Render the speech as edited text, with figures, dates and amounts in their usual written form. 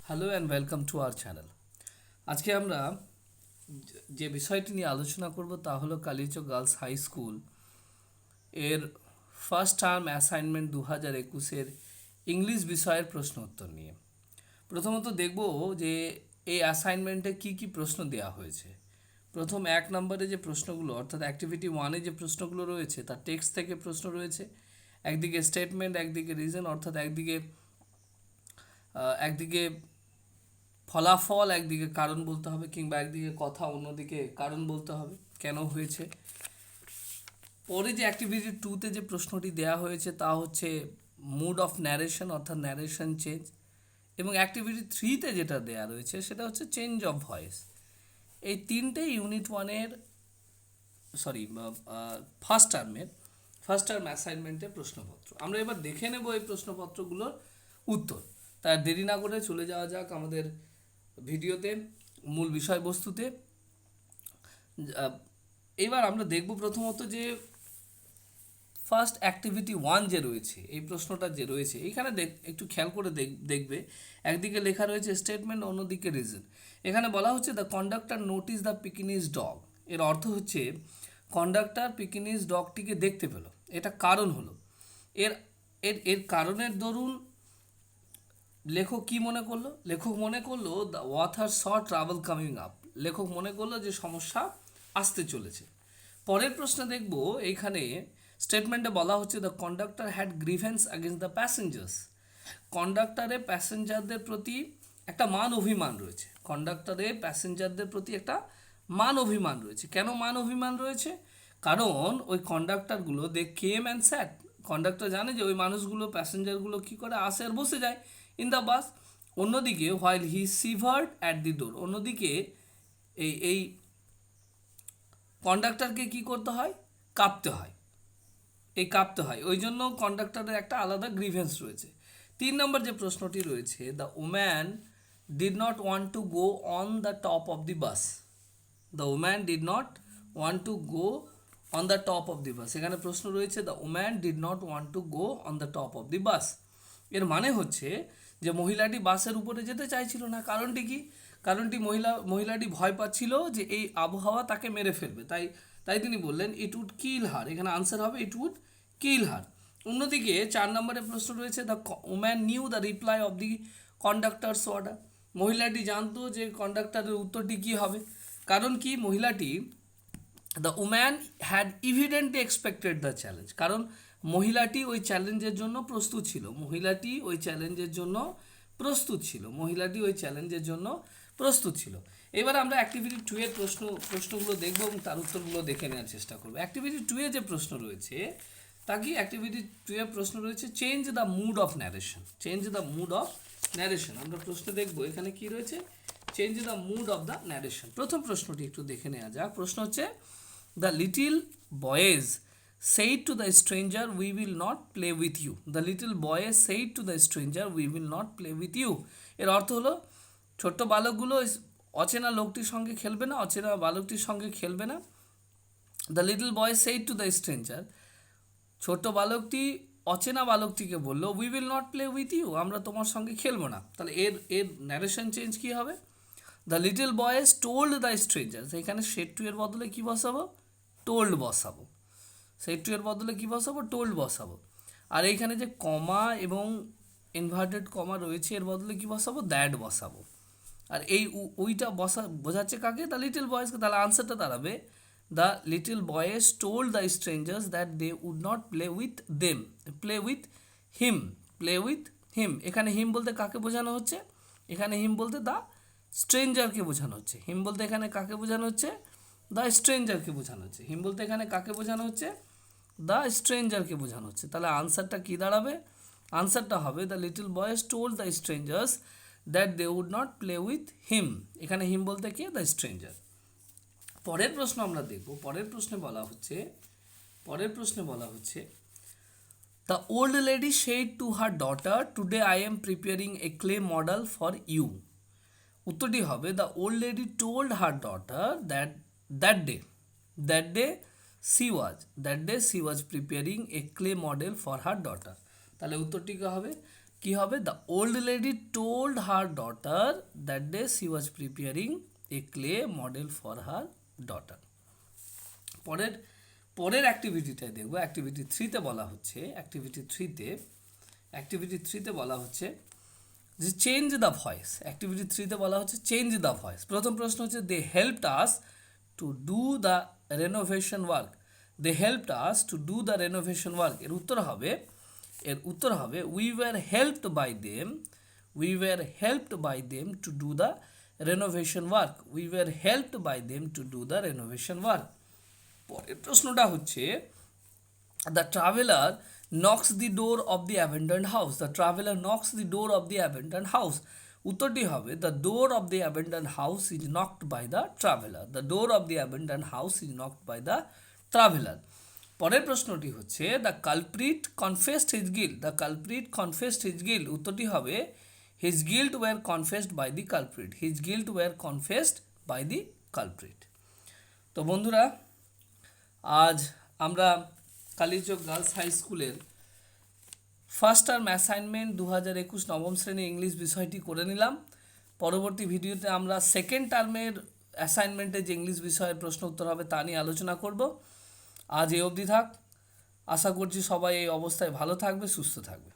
Hello and welcome to our channel. আজকে আমরা যে বিষয়টি নিয়ে আলোচনা করব তা হলো কালিচক গার্লস হাই স্কুল এর ফার্স্ট টার্ম অ্যাসাইনমেন্ট 2021-এর ইংলিশ বিষয়ের প্রশ্ন উত্তর নিয়ে। প্রথমত দেখব যে এই অ্যাসাইনমেন্টে কি কি প্রশ্ন দেওয়া হয়েছে। প্রথম 1 নম্বরে যে প্রশ্নগুলো অর্থাৎ অ্যাক্টিভিটি 1-এ যে প্রশ্নগুলো রয়েছে তার টেক্সট থেকে প্রশ্ন রয়েছে। একদিকে স্টেটমেন্ট, একদিকে রিজন, অর্থাৎ একদিকে ফলাফল, একদিকে কারণ বলতে হবে, কিংবা একদিকে কথা অন্যদিকে কারণ বলতে হবে কেন হয়েছে। পরে যে অ্যাক্টিভিটি 2-তে যে প্রশ্নটি দেওয়া হয়েছে তা হচ্ছে মুড অফ ন্যারেশন অর্থাৎ ন্যারেশন চেঞ্জ, এবং অ্যাক্টিভিটি 3-তে যেটা দেওয়া রয়েছে সেটা হচ্ছে চেঞ্জ অফ ভয়েস। এই তিনটে ইউনিট 1-এর ফার্স্ট টার্ম অ্যাসাইনমেন্টের প্রশ্নপত্র। আমরা এবার দেখে নেব এই প্রশ্নপত্রগুলোর উত্তর। তার দেরি না করে চলে যাওয়া যাক আমাদের ভিডিওতে, মূল বিষয়বস্তুতে। এবার আমরা দেখব প্রথমত যে ফার্স্ট অ্যাক্টিভিটি 1 যে রয়েছে, এই প্রশ্নটা যে রয়েছে এখানে একটু খেয়াল করে দেখবে। একদিকে লেখা রয়েছে স্টেটমেন্ট, অন্যদিকে রিজন। এখানে বলা হচ্ছে the conductor notice the Pekingese dog. এর অর্থ হচ্ছে কন্ডাক্টর পিকিনিজ ডগটিকে দেখতে পেল, এটা কারণ হলো। এর এর এর কারণের দরুন লেখক কি মনে করলো? লেখক মনে করলো the author saw trouble coming up. লেখক মনে করলো যে সমস্যা আসতে চলেছে। পরের প্রশ্নে দেখব, এইখানে স্টেটমেন্টে বলা হচ্ছে the conductor had grievance against the passengers. কন্ডাক্টরে প্যাসেঞ্জারদের প্রতি একটা মান অভিমান রয়েছে। কন্ডাক্টরে প্যাসেঞ্জারদের প্রতি একটা মান অভিমান রয়েছে। কেন মান অভিমান রয়েছে? কারণ ওই কন্ডাক্টরগুলো দে কেম অ্যান্ড স্যাট। কন্ডাক্টর জানে যে ওই মানুষগুলো, প্যাসেঞ্জারগুলো কী করে, আসে আর বসে যায় ইন দ্য বাস। অন্যদিকে হোয়াইল হি সিভার্ড অ্যাট দি ডোর, অন্যদিকে এই কন্ডাক্টরকে কি করতে হয়? কাঁপতে হয়। কাঁপতে হয়, ওই জন্য কন্ডাক্টরের একটা আলাদা গ্রিভেন্স রয়েছে। 3 নম্বর যে প্রশ্নটি রয়েছে, the woman did not want to go on the top of the bus. The woman did not want to go on the top of the bus. এখানে প্রশ্ন রয়েছে the woman did not want to go on the top of the bus. এর মানে হচ্ছে যে মহিলাটি বাসের উপরে যেতে চাইছিল না। কারণটি কি? কারণটি মহিলাটি ভয় পাচ্ছিল যে এই আবহাওয়া তাকে মেরে ফেলবে, তাই তাই তিনি বললেন ইট উড কিল হার। এখানে আনসার হবে ইট উড কিল হার। অন্যদিকে 4 নম্বরের প্রশ্ন রয়েছে the woman knew the reply of the conductor's order. মহিলাটি জানতো যে কন্ডাক্টরের উত্তরটি কী হবে। কারণ কি? The woman had evidently expected the challenge. কারণ মহিলাটি ওই চ্যালেঞ্জের জন্য প্রস্তুত ছিল। মহিলাটি ওই চ্যালেঞ্জের জন্য প্রস্তুত ছিল। এবার আমরা অ্যাক্টিভিটি 2-এর প্রশ্নগুলো দেখব এবং তার উত্তরগুলো দেখে নেওয়ার চেষ্টা করব। অ্যাক্টিভিটি 2-এ যে প্রশ্ন রয়েছে তা কি? অ্যাক্টিভিটি 2-এর প্রশ্ন রয়েছে change the mood of narration. আমরা প্রশ্ন দেখব এখানে কি রয়েছে, change the mood of the narration. প্রথম প্রশ্নটি একটু দেখে নেওয়া যাক। প্রশ্ন হচ্ছে the little boys said to the stranger we will not play with you. The little boy said to the stranger we will not play with you. এর অর্থ হলো ছোট্ট বালকগুলো অচেনা লোকটির সঙ্গে খেলবে না, অচেনা বালকটির সঙ্গে খেলবে না। The little boy said to the stranger, ছোট্ট বালকটি অচেনা বালকটিকে বললো we will not play with you, আমরা তোমার সঙ্গে খেলবো না। তাহলে এর ন্যারেশন চেঞ্জ কী হবে? The little boys told the stranger. এখানে সেড টু এর বদলে কী বসাবো? টোল্ড বসাবো। সেড টু এর বদলে কী বসাবো? টোল্ড বসাবো। আর এইখানে যে কমা এবং ইনভার্টেড কমা রয়েছে এর বদলে কী বসাবো? দ্যাট বসাবো। আর ওইটা বোঝাচ্ছে কাকে? দ্য লিটল বয়েজকে। তাহলে আনসারটা দাঁড়াবে the little boys told the strangers that they would not play with him. এখানে হিম বলতে কাকে বোঝানো হচ্ছে? এখানে হিম বলতে দ্য স্ট্রেঞ্জারকে বোঝানো হচ্ছে। হিম বলতে এখানে কাকে বোঝানো হচ্ছে? দ্য স্ট্রেঞ্জারকে বোঝানো হচ্ছে। হিম বলতে এখানে কাকে বোঝানো হচ্ছে? দ্য স্ট্রেঞ্জারকে বোঝানো হচ্ছে। তাহলে আনসারটা কী দাঁড়াবে? আনসারটা হবে the little boys told the strangers that they would not play with him. এখানে হিম বলতে কি? The stranger. পরের প্রশ্ন আমরা দেখব। পরের প্রশ্নে বলা হচ্ছে the old lady said to her daughter today I am preparing a clay model for you. উত্তরটি হবে the old lady told her daughter that day she was preparing a clay model for her daughter. তাহলে উত্তরটি কী হবে? কি হবে? The old lady told her daughter that day she was preparing a clay model for her daughter. পরের অ্যাক্টিভিটিটাই দেখবো। Activity থ্রিতে বলা হচ্ছে বলা হচ্ছে যে চেঞ্জ দ্য ভয়েস। অ্যাক্টিভিটি থ্রিতে বলা হচ্ছে চেঞ্জ দ্য ভয়েস। প্রথম প্রশ্ন হচ্ছে they helped us to do the renovation work. এর উত্তর হবে we were helped by them to do the renovation work. পরের প্রশ্নটা হচ্ছে the traveller knocks the door of the abandoned house. উত্তরটি হবে the door of the abandoned house is knocked by the traveler. পরের প্রশ্নটি হচ্ছে the culprit confessed his guilt. উত্তরটি হবে his guilt were confessed by the culprit. তো বন্ধুরা, আজ আমরা কালীচক গার্লস হাই স্কুলের ফার্স্ট টার্ম অ্যাসাইনমেন্ট 2021 নবম শ্রেণী ইংলিশ বিষয়টি করে নিলাম। পরবর্তী ভিডিওতে আমরা সেকেন্ড টার্মের অ্যাসাইনমেন্টে যে ইংলিশ বিষয়ের প্রশ্ন উত্তর হবে তা নিয়ে আলোচনা করব। আজ এই অবধি থাক। আশা করছি সবাই এই অবস্থায় ভালো থাকবে, সুস্থ থাকবে।